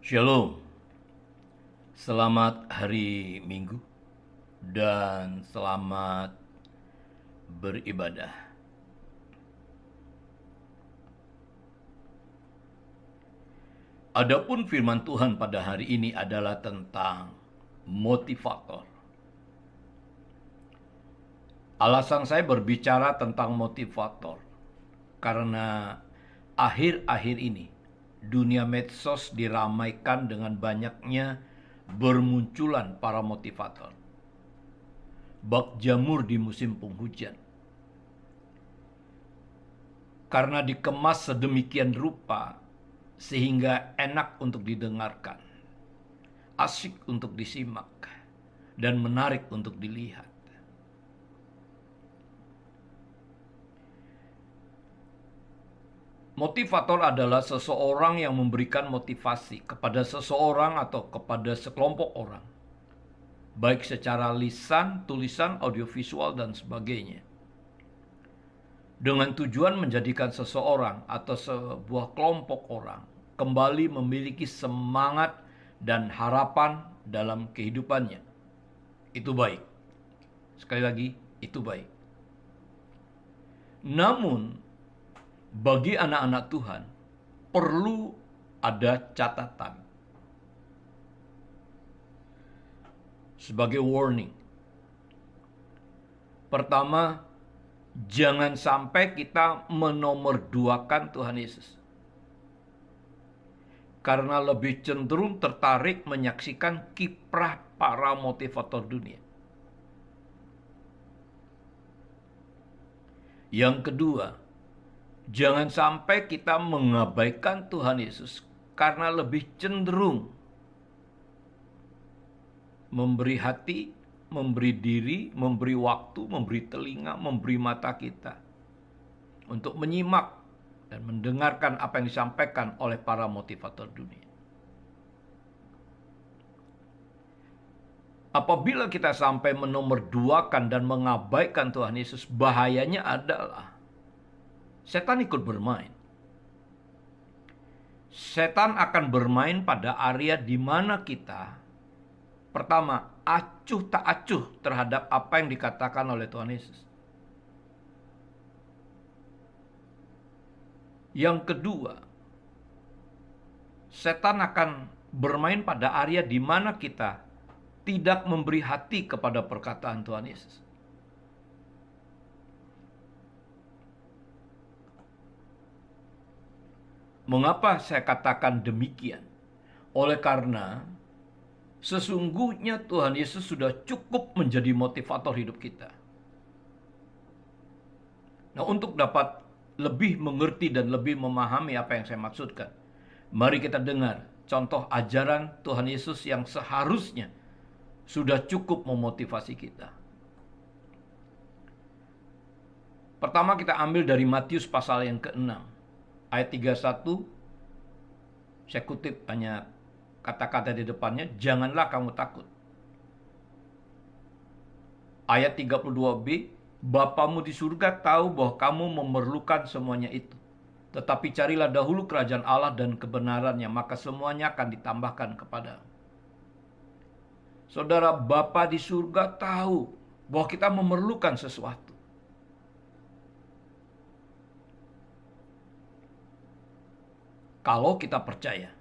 Shalom, selamat hari Minggu dan selamat beribadah. Adapun firman Tuhan pada hari ini adalah tentang motivator. Alasan saya berbicara tentang motivator karena akhir-akhir ini dunia medsos diramaikan dengan banyaknya bermunculan para motivator. Bak jamur di musim penghujan. Karena dikemas sedemikian rupa sehingga enak untuk didengarkan, asik untuk disimak, dan menarik untuk dilihat. Motivator adalah seseorang yang memberikan motivasi kepada seseorang atau kepada sekelompok orang, baik secara lisan, tulisan, audiovisual, dan sebagainya, dengan tujuan menjadikan seseorang atau sebuah kelompok orang kembali memiliki semangat dan harapan dalam kehidupannya. Itu baik. Sekali lagi, itu baik. Namun, bagi anak-anak Tuhan, perlu ada catatan. Sebagai warning. Pertama, jangan sampai kita menomorduakan Tuhan Yesus. Karena lebih cenderung tertarik menyaksikan kiprah para motivator dunia. Yang kedua, jangan sampai kita mengabaikan Tuhan Yesus karena lebih cenderung memberi hati, memberi diri, memberi waktu, memberi telinga, memberi mata kita untuk menyimak dan mendengarkan apa yang disampaikan oleh para motivator dunia. Apabila kita sampai menomorduakan dan mengabaikan Tuhan Yesus, bahayanya adalah setan ikut bermain. Setan akan bermain pada area di mana kita, pertama, acuh tak acuh terhadap apa yang dikatakan oleh Tuhan Yesus. Yang kedua, setan akan bermain pada area di mana kita tidak memberi hati kepada perkataan Tuhan Yesus. Mengapa saya katakan demikian? Oleh karena sesungguhnya Tuhan Yesus sudah cukup menjadi motivator hidup kita. Nah, untuk dapat lebih mengerti dan lebih memahami apa yang saya maksudkan, mari kita dengar contoh ajaran Tuhan Yesus yang seharusnya sudah cukup memotivasi kita. Pertama kita ambil dari Matius pasal yang ke-6. Ayat 31, saya kutip hanya kata-kata di depannya, janganlah kamu takut. Ayat 32b, Bapamu di surga tahu bahwa kamu memerlukan semuanya itu. Tetapi carilah dahulu kerajaan Allah dan kebenarannya, maka semuanya akan ditambahkan kepadamu. Saudara, Bapa di surga tahu bahwa kita memerlukan sesuatu. Kalau kita percaya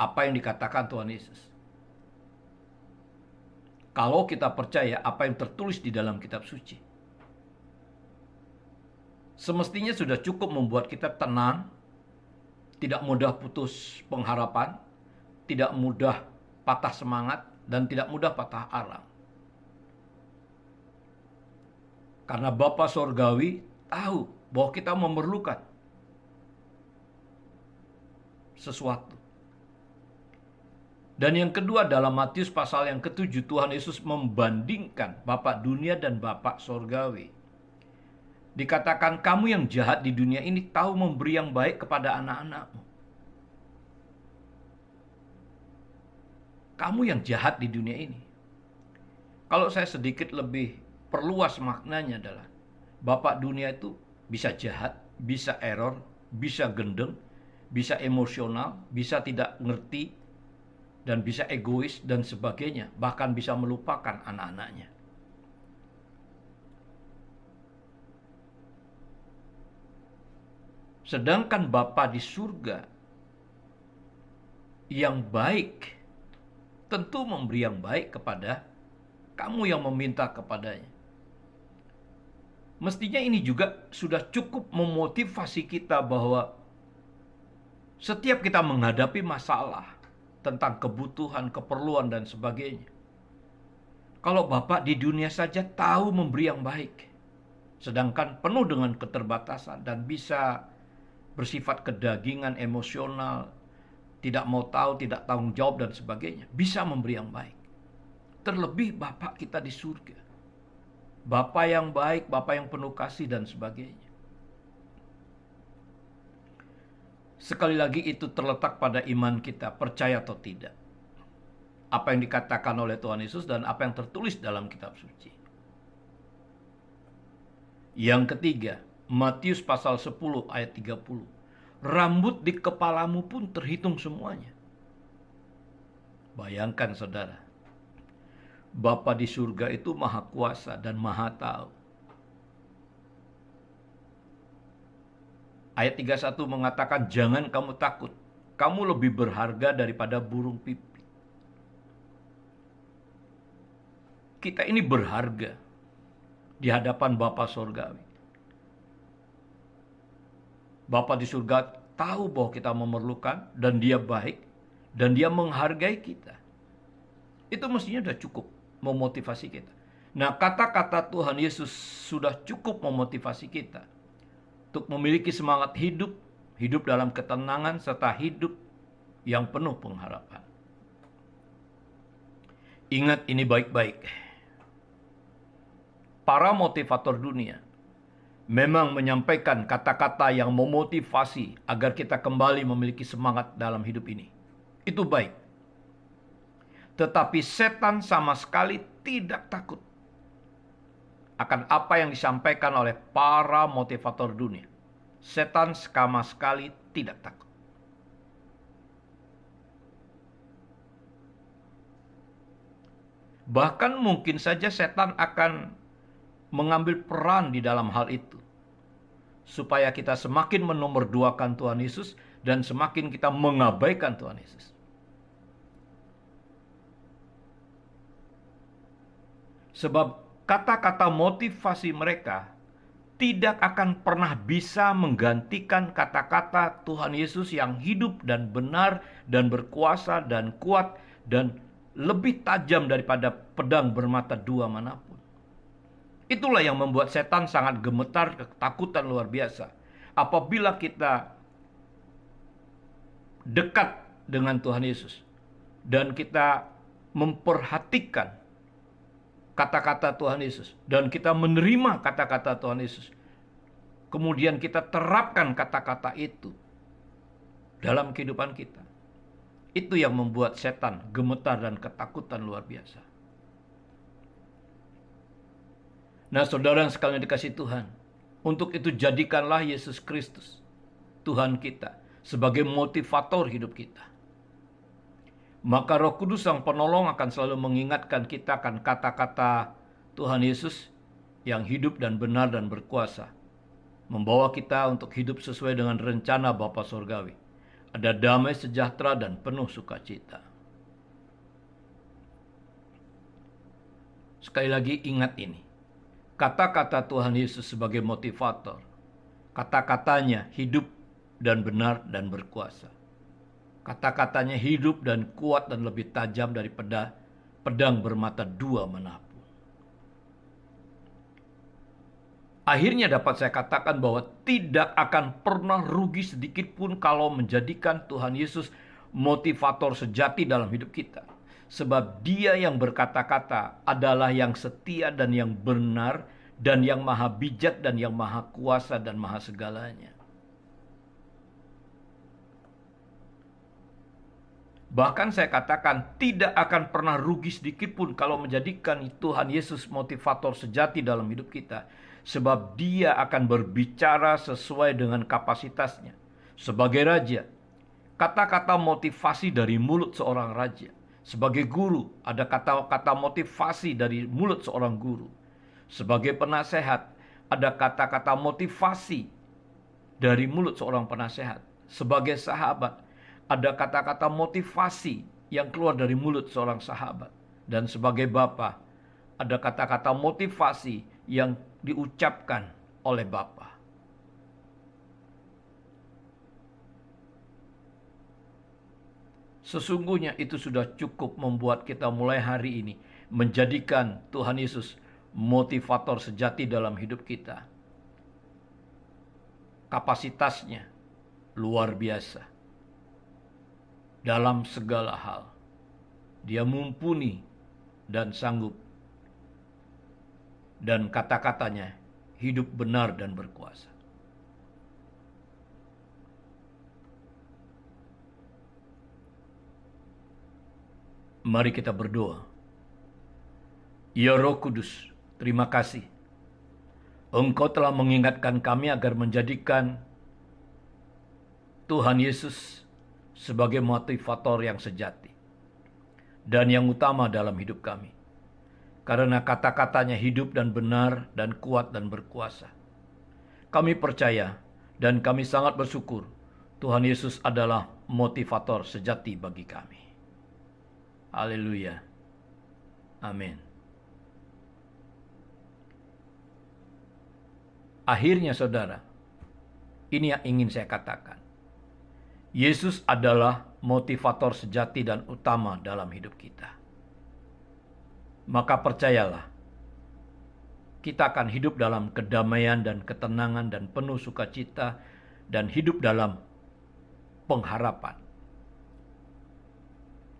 apa yang dikatakan Tuhan Yesus. Kalau kita percaya apa yang tertulis di dalam kitab suci. Semestinya sudah cukup membuat kita tenang, tidak mudah putus pengharapan, tidak mudah patah semangat, dan tidak mudah patah arang. Karena Bapa Sorgawi tahu bahwa kita memerlukan sesuatu. Dan yang kedua, dalam Matius pasal yang ke-7, Tuhan Yesus membandingkan Bapa dunia dan Bapa Sorgawi. Dikatakan, kamu yang jahat di dunia ini tahu memberi yang baik kepada anak-anakmu. Kamu yang jahat di dunia ini. Kalau saya sedikit lebih perluas maknanya adalah, Bapa dunia itu bisa jahat, bisa error, bisa gendeng, bisa emosional, bisa tidak ngerti, dan bisa egois dan sebagainya, bahkan bisa melupakan anak-anaknya. Sedangkan Bapa di surga yang baik tentu memberi yang baik kepada kamu yang meminta kepadanya. Mestinya ini juga sudah cukup memotivasi kita bahwa setiap kita menghadapi masalah tentang kebutuhan, keperluan, dan sebagainya. Kalau Bapak di dunia saja tahu memberi yang baik, sedangkan penuh dengan keterbatasan dan bisa bersifat kedagingan, emosional, tidak mau tahu, tidak tanggung jawab, dan sebagainya, bisa memberi yang baik. Terlebih Bapak kita di surga. Bapak yang baik, Bapak yang penuh kasih, dan sebagainya. Sekali lagi itu terletak pada iman kita, percaya atau tidak. Apa yang dikatakan oleh Tuhan Yesus dan apa yang tertulis dalam kitab suci. Yang ketiga, Matius pasal 10 ayat 30. Rambut di kepalamu pun terhitung semuanya. Bayangkan saudara, Bapa di surga itu maha kuasa dan maha tahu. Ayat 31 mengatakan, jangan kamu takut, kamu lebih berharga daripada burung pipit. Kita ini berharga di hadapan Bapa Surgawi. Bapa di surga tahu bahwa kita memerlukan dan Dia baik dan Dia menghargai kita. Itu mestinya sudah cukup memotivasi kita. Nah, kata-kata Tuhan Yesus sudah cukup memotivasi kita untuk memiliki semangat hidup, hidup dalam ketenangan, serta hidup yang penuh pengharapan. Ingat ini baik-baik. Para motivator dunia memang menyampaikan kata-kata yang memotivasi agar kita kembali memiliki semangat dalam hidup ini. Itu baik. Tetapi setan sama sekali tidak takut akan apa yang disampaikan oleh para motivator dunia. Setan sama sekali tidak takut. Bahkan mungkin saja setan akan mengambil peran di dalam hal itu, supaya kita semakin menomorduakan Tuhan Yesus dan semakin kita mengabaikan Tuhan Yesus. Sebab kata-kata motivasi mereka tidak akan pernah bisa menggantikan kata-kata Tuhan Yesus yang hidup dan benar dan berkuasa dan kuat dan lebih tajam daripada pedang bermata dua manapun. Itulah yang membuat setan sangat gemetar, ketakutan luar biasa. Apabila kita dekat dengan Tuhan Yesus dan kita memperhatikan kata-kata Tuhan Yesus dan kita menerima kata-kata Tuhan Yesus, kemudian kita terapkan kata-kata itu dalam kehidupan kita, itu yang membuat setan gemetar dan ketakutan luar biasa. Nah, saudara yang sekalian dikasihi Tuhan, untuk itu jadikanlah Yesus Kristus, Tuhan kita, sebagai motivator hidup kita. Maka Roh Kudus Sang Penolong akan selalu mengingatkan kita akan kata-kata Tuhan Yesus yang hidup dan benar dan berkuasa, membawa kita untuk hidup sesuai dengan rencana Bapa Surgawi. Ada damai sejahtera dan penuh sukacita. Sekali lagi ingat ini. Kata-kata Tuhan Yesus sebagai motivator. Kata-katanya hidup dan benar dan berkuasa. Kata-katanya hidup dan kuat dan lebih tajam dari pedang bermata dua manapun. Akhirnya dapat saya katakan bahwa tidak akan pernah rugi sedikit pun kalau menjadikan Tuhan Yesus motivator sejati dalam hidup kita. Sebab Dia yang berkata-kata adalah yang setia dan yang benar dan yang maha bijak dan yang maha kuasa dan maha segalanya. Bahkan saya katakan tidak akan pernah rugi sedikit pun kalau menjadikan Tuhan Yesus motivator sejati dalam hidup kita. Sebab Dia akan berbicara sesuai dengan kapasitasnya. Sebagai Raja, kata-kata motivasi dari mulut seorang raja. Sebagai guru, ada kata-kata motivasi dari mulut seorang guru. Sebagai penasehat, ada kata-kata motivasi dari mulut seorang penasehat. Sebagai sahabat, ada kata-kata motivasi yang keluar dari mulut seorang sahabat. Dan sebagai bapa, ada kata-kata motivasi yang diucapkan oleh bapa. Sesungguhnya itu sudah cukup membuat kita mulai hari ini menjadikan Tuhan Yesus motivator sejati dalam hidup kita. Kapasitasnya luar biasa dalam segala hal. Dia mumpuni dan sanggup, dan kata-katanya hidup benar dan berkuasa. Mari kita berdoa. Ya Roh Kudus, terima kasih. Engkau telah mengingatkan kami agar menjadikan Tuhan Yesus sebagai motivator yang sejati dan yang utama dalam hidup kami. Karena kata-katanya hidup dan benar dan kuat dan berkuasa. Kami percaya dan kami sangat bersyukur Tuhan Yesus adalah motivator sejati bagi kami. Haleluya. Amin. Akhirnya saudara, ini yang ingin saya katakan. Yesus adalah motivator sejati dan utama dalam hidup kita. Maka percayalah, kita akan hidup dalam kedamaian dan ketenangan dan penuh sukacita dan hidup dalam pengharapan.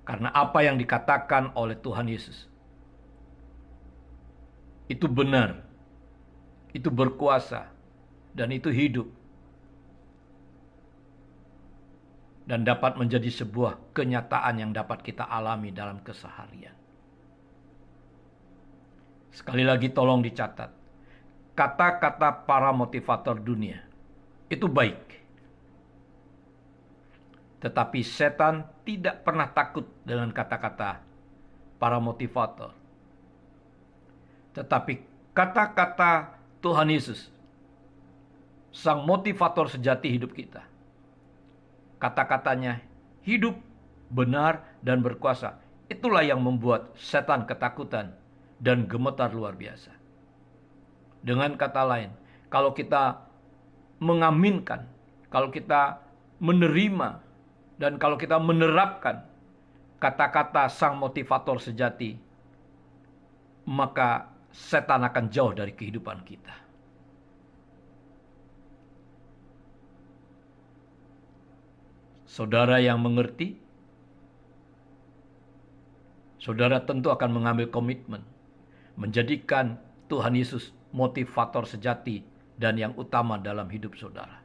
Karena apa yang dikatakan oleh Tuhan Yesus itu benar, itu berkuasa, dan itu hidup. Dan dapat menjadi sebuah kenyataan yang dapat kita alami dalam keseharian. Sekali lagi tolong dicatat. Kata-kata para motivator dunia itu baik. Tetapi setan tidak pernah takut dengan kata-kata para motivator. Tetapi kata-kata Tuhan Yesus, sang motivator sejati hidup kita. Kata-katanya hidup, benar, dan berkuasa. Itulah yang membuat setan ketakutan dan gemetar luar biasa. Dengan kata lain, kalau kita mengaminkan, kalau kita menerima, dan kalau kita menerapkan kata-kata sang motivator sejati, maka setan akan jauh dari kehidupan kita. Saudara yang mengerti, saudara tentu akan mengambil komitmen menjadikan Tuhan Yesus motivator sejati dan yang utama dalam hidup saudara.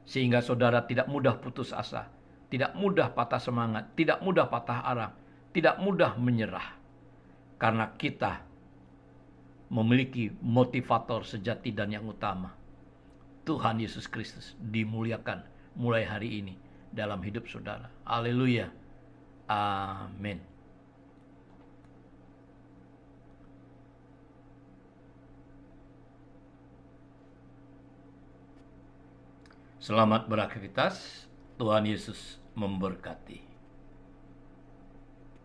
Sehingga saudara tidak mudah putus asa, tidak mudah patah semangat, tidak mudah patah arang, tidak mudah menyerah. Karena kita memiliki motivator sejati dan yang utama. Tuhan Yesus Kristus dimuliakan mulai hari ini dalam hidup saudara. Haleluya. Amin. Selamat beraktivitas. Tuhan Yesus memberkati.